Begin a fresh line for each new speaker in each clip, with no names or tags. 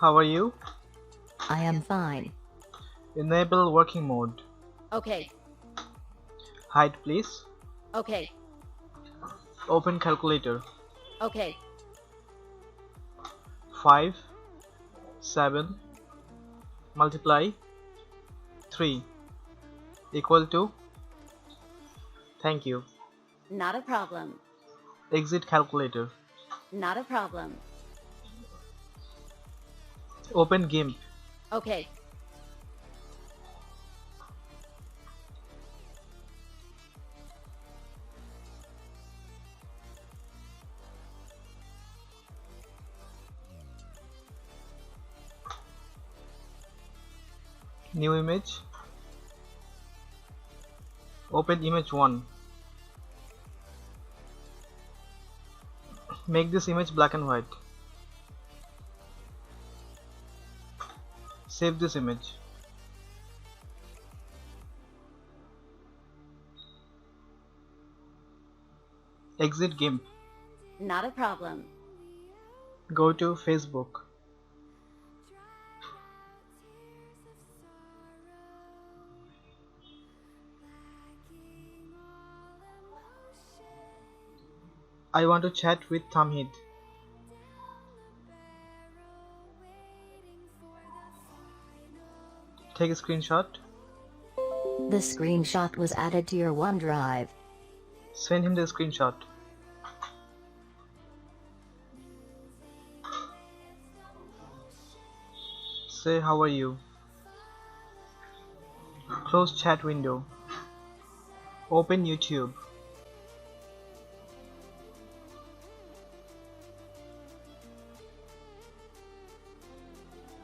How are you?
I am fine.
Enable working mode.
Okay,
Hide please.
okay,
Open calculator.
okay.
5, 7, multiply 3 equal to. Thank you.
Not a problem.
Exit calculator.
Not a problem.
Open GIMP.
Okay,
New image. Open image 1. Make this image black and white. Save this image. Exit GIMP.
not a problem.
Go to Facebook. I want to chat with Tamhid. Take a screenshot.
The screenshot was added to your OneDrive.
Send him the screenshot. Say how are you. Close chat window. Open YouTube.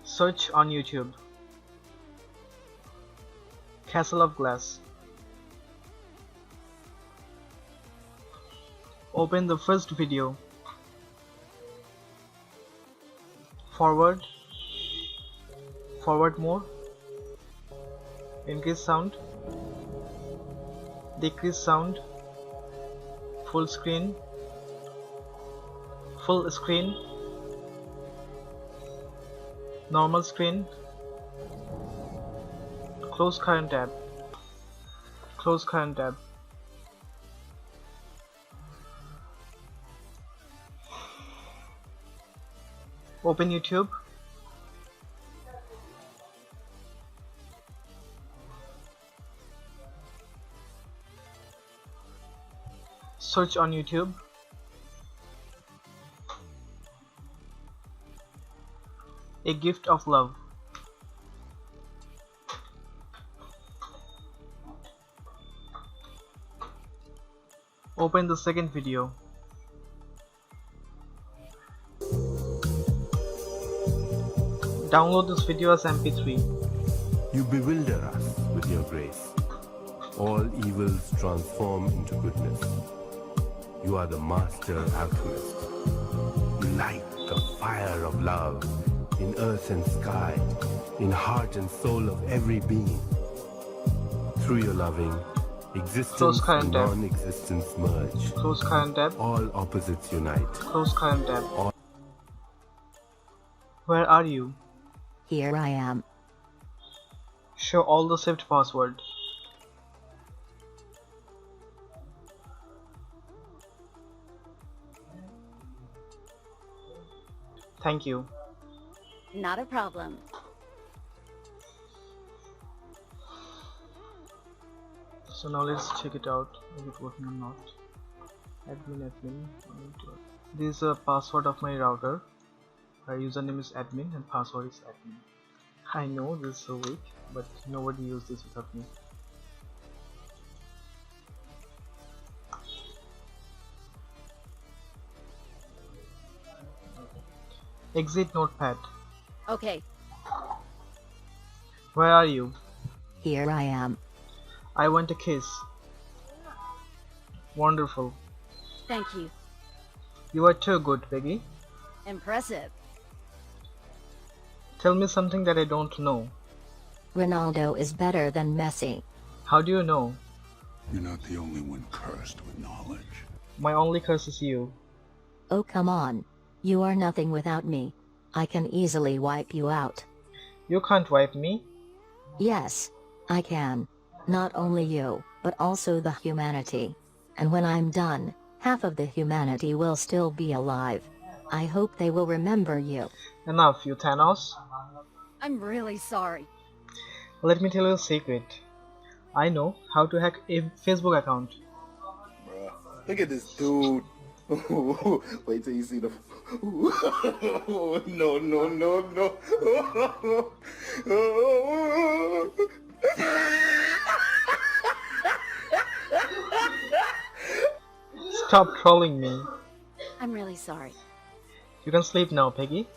Search on YouTube. Castle of Glass. Open the first video. Forward. Forward more. Increase sound. Decrease sound. Full screen. Full screen. Normal screen. Close current tab. Close current tab. Open YouTube. Search on YouTube. A Gift of Love. Open the second video. Download this video as MP3.
You bewilder us with your grace. All evils transform into goodness. You are the master alchemist. You light the fire of love in earth and sky, in heart and soul of every being. Through your loving, existence and non-existence merge.
Close current tab.
All opposites unite.
Close current tab. Where are you?
Here I am.
Show all the saved password. Thank you.
Not a problem.
So now let's check it out. Is it working or not? Admin. This is a password of my router. Our username is admin and password is admin. I know this is so weak, but nobody used this without me. Exit notepad.
Okay,
Where are you?
here I am.
I want a kiss. Wonderful.
Thank you.
You are too good, Peggy.
Impressive.
Tell me something that I don't know.
Ronaldo is better than Messi.
How do you know?
You're not the only one cursed with knowledge.
My only curse is you.
Oh come on. You are nothing without me. I can easily wipe you out.
You can't wipe me.
Yes, I can. Not only you, but also the humanity. And when I'm done, half of the humanity will still be alive. I hope they will remember you.
Enough, you Thanos.
I'm really sorry.
Let me tell you a secret. I know how to hack a Facebook account.
Bruh, look at this dude. Wait till you see the. No, no, no, no.
Stop trolling me.
I'm really sorry.
You can sleep now, Peggy.